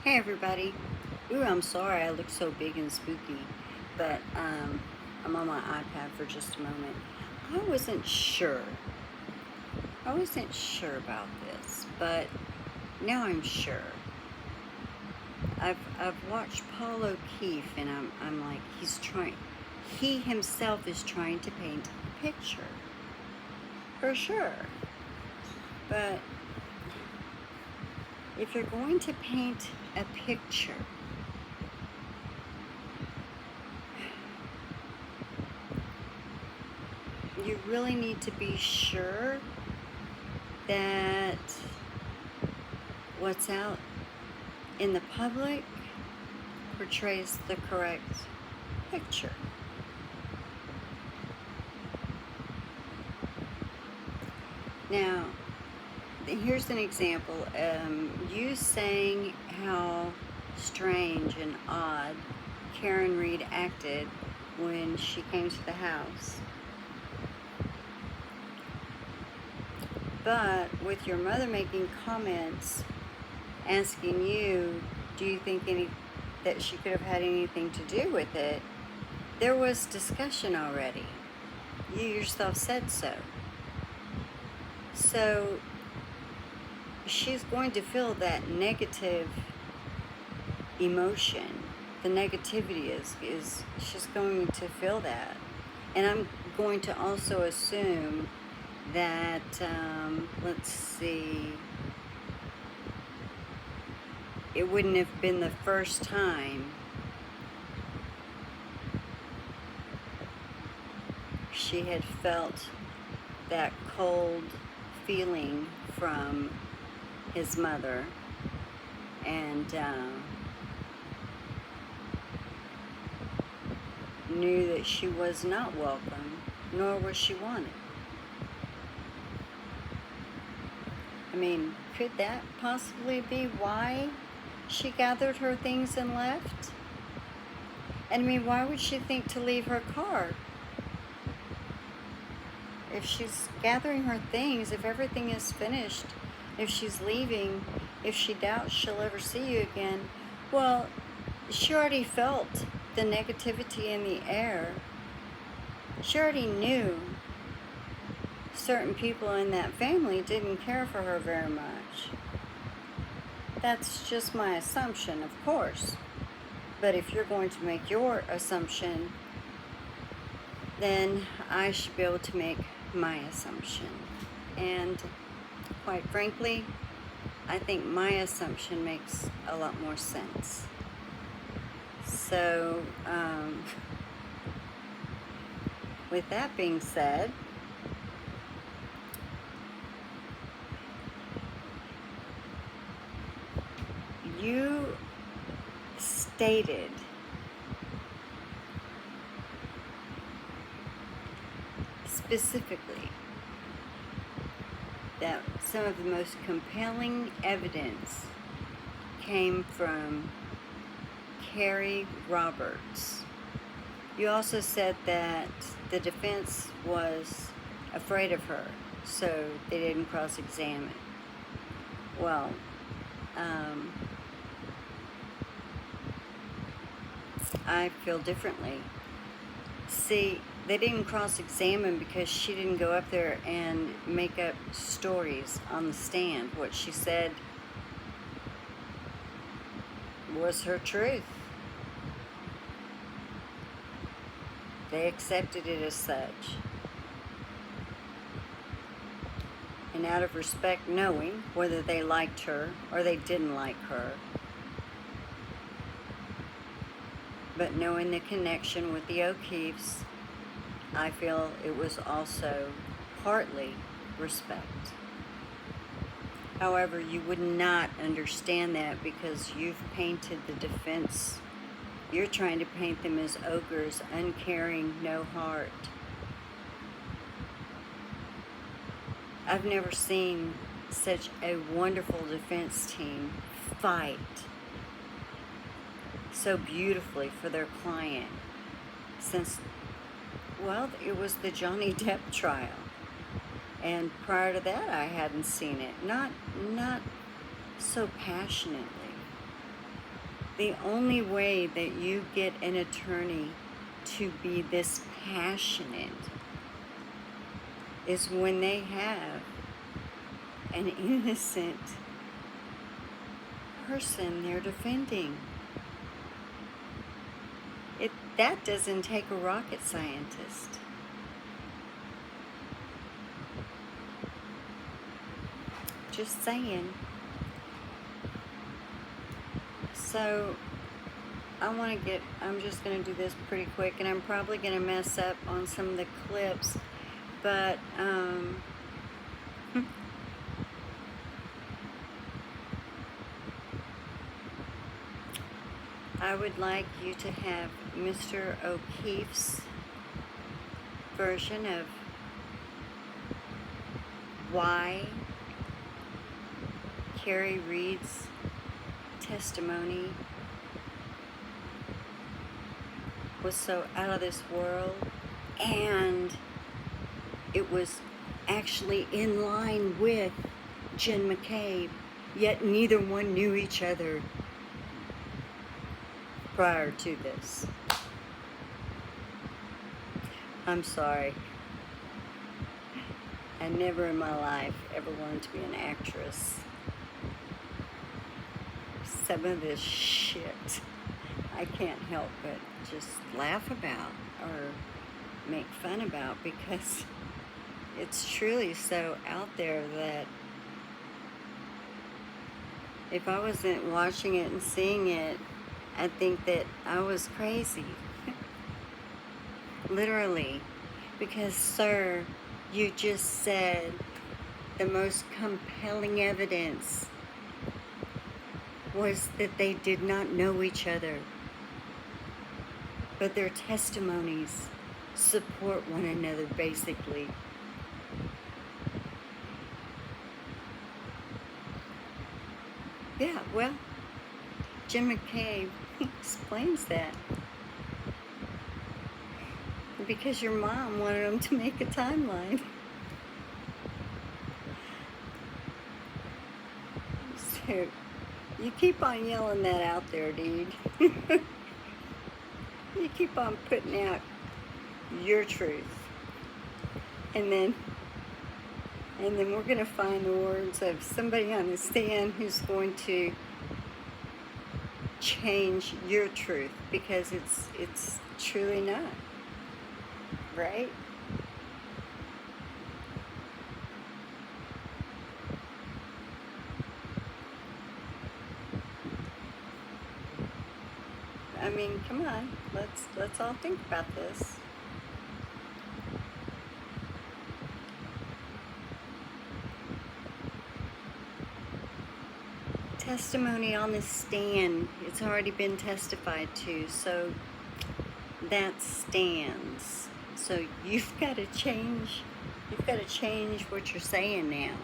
Hey everybody. Ooh, I'm sorry I look so big and spooky, but I'm on my iPad for just a moment. I wasn't sure. I wasn't sure about this, but now I'm sure. I've watched Paul O'Keefe, and I'm like, he himself is trying to paint a picture, for sure. But if you're going to paint a picture, you really need to be sure that what's out in the public portrays the correct picture. Now, here's an example. You saying how strange and odd Kerri Read acted when she came to the house. But with your mother making comments asking you, do you think that she could have had anything to do with it, there was discussion already. You yourself said so. So she's going to feel that negative emotion. The negativity is she's going to feel that. And I'm going to also assume that, let's see, it wouldn't have been the first time she had felt that cold feeling from his mother, and knew that she was not welcome, nor was she wanted. I mean, could that possibly be why she gathered her things and left? And I mean, why would she think to leave her car? If she's gathering her things, if everything is finished, if she's leaving, if she doubts she'll ever see you again, well, she already felt the negativity in the air. She already knew certain people in that family didn't care for her very much. That's just my assumption, of course. But if you're going to make your assumption, then I should be able to make my assumption. And quite frankly, I think my assumption makes a lot more sense. So, with that being said, you stated specifically that some of the most compelling evidence came from Kerri Roberts. You also said that the defense was afraid of her, so they didn't cross-examine. Well, I feel differently. See, they didn't cross-examine because she didn't go up there and make up stories on the stand. What she said was her truth. They accepted it as such. And out of respect, knowing whether they liked her or they didn't like her, but knowing the connection with the O'Keefes, I feel it was also partly respect. However, you would not understand that because you've painted the defense. You're trying to paint them as ogres, uncaring, no heart. I've never seen such a wonderful defense team fight so beautifully for their client since, well, it was the Johnny Depp trial. And prior to that, I hadn't seen it. Not so passionately. The only way that you get an attorney to be this passionate is when they have an innocent person they're defending. That doesn't take a rocket scientist. Just saying. So, I'm just going to do this pretty quick, and I'm probably going to mess up on some of the clips, but, I would like you to have Mr. O'Keefe's version of why Kerri Read's testimony was so out of this world, and it was actually in line with Jenn M, yet neither one knew each other prior to this. I'm sorry. I never in my life ever wanted to be an actress. Some of this shit I can't help but just laugh about or make fun about, because it's truly so out there that if I wasn't watching it and seeing it, I'd think that I was crazy. Literally. Because, sir, you just said the most compelling evidence was that they did not know each other, but their testimonies support one another, basically. Yeah, well, Jenn M explains that. Because your mom wanted them to make a timeline. So, you keep on yelling that out there, dude. You keep on putting out your truth. And then we're going to find the words of somebody on the stand who's going to change your truth, because it's truly not. Right? I mean, come on. Let's all think about this. Testimony on the stand. It's already been testified to, so that stands. So you've got to change what you're saying now,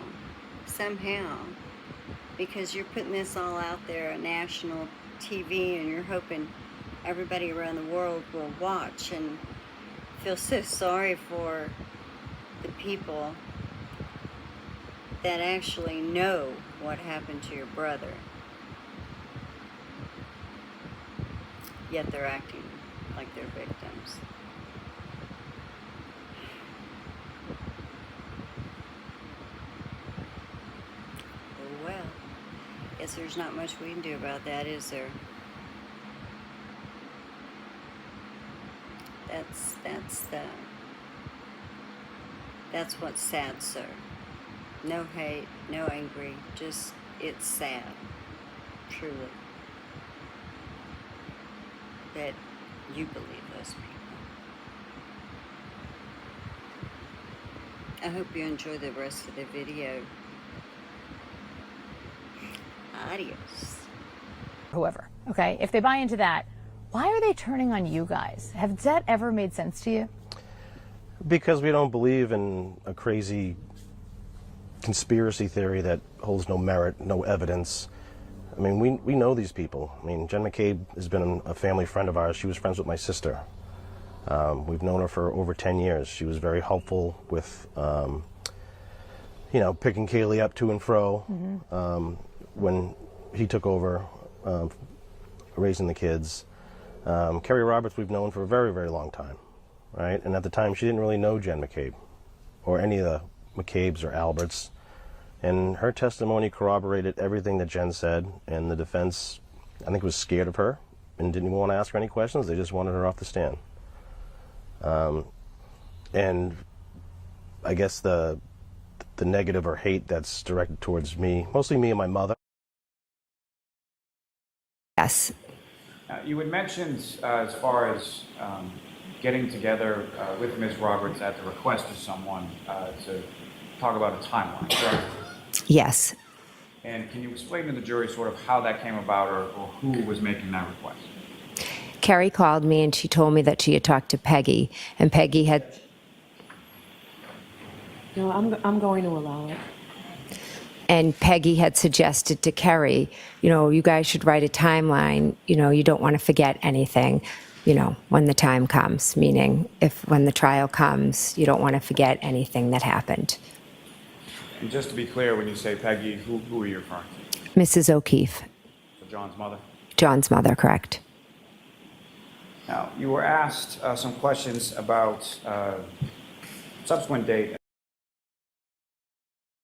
somehow, because you're putting this all out there on national TV, and you're hoping everybody around the world will watch and feel so sorry for the people that actually know what happened to your brother, yet they're acting like they're victims. Well, guess there's not much we can do about that, is there? That's what's sad, sir. No hate, no angry, just it's sad, truly, that you believe those people. I hope you enjoy the rest of the video. Adios. Whoever, okay? If they buy into that, why are they turning on you guys? Has that ever made sense to you? Because we don't believe in a crazy conspiracy theory that holds no merit, no evidence. I mean, we know these people. I mean, Jenn M has been a family friend of ours. She was friends with my sister. We've known her for over 10 years. She was very helpful with, picking Kaylee up to and fro. When he took over raising the kids. Kerri Roberts we've known for a very, very long time, right? And at the time she didn't really know Jenn McCabe or any of the McCabes or Alberts. And her testimony corroborated everything that Jenn said, and the defense, I think, was scared of her and didn't even want to ask her any questions. They just wanted her off the stand. And I guess the negative or hate that's directed towards me, mostly me and my mother. Yes. You had mentioned as far as getting together with Ms. Roberts at the request of someone to talk about a timeline, correct? Yes. And can you explain to the jury sort of how that came about or who was making that request? Kerri called me and she told me that she had talked to Peggy, and Peggy had. No, I'm going to allow it. And Peggy had suggested to Kerri, you guys should write a timeline. You don't want to forget anything, when the time comes, meaning when the trial comes, you don't want to forget anything that happened. And just to be clear, when you say Peggy, who are you referring to? Mrs. O'Keefe. So John's mother? John's mother, correct. Now, you were asked some questions about subsequent date.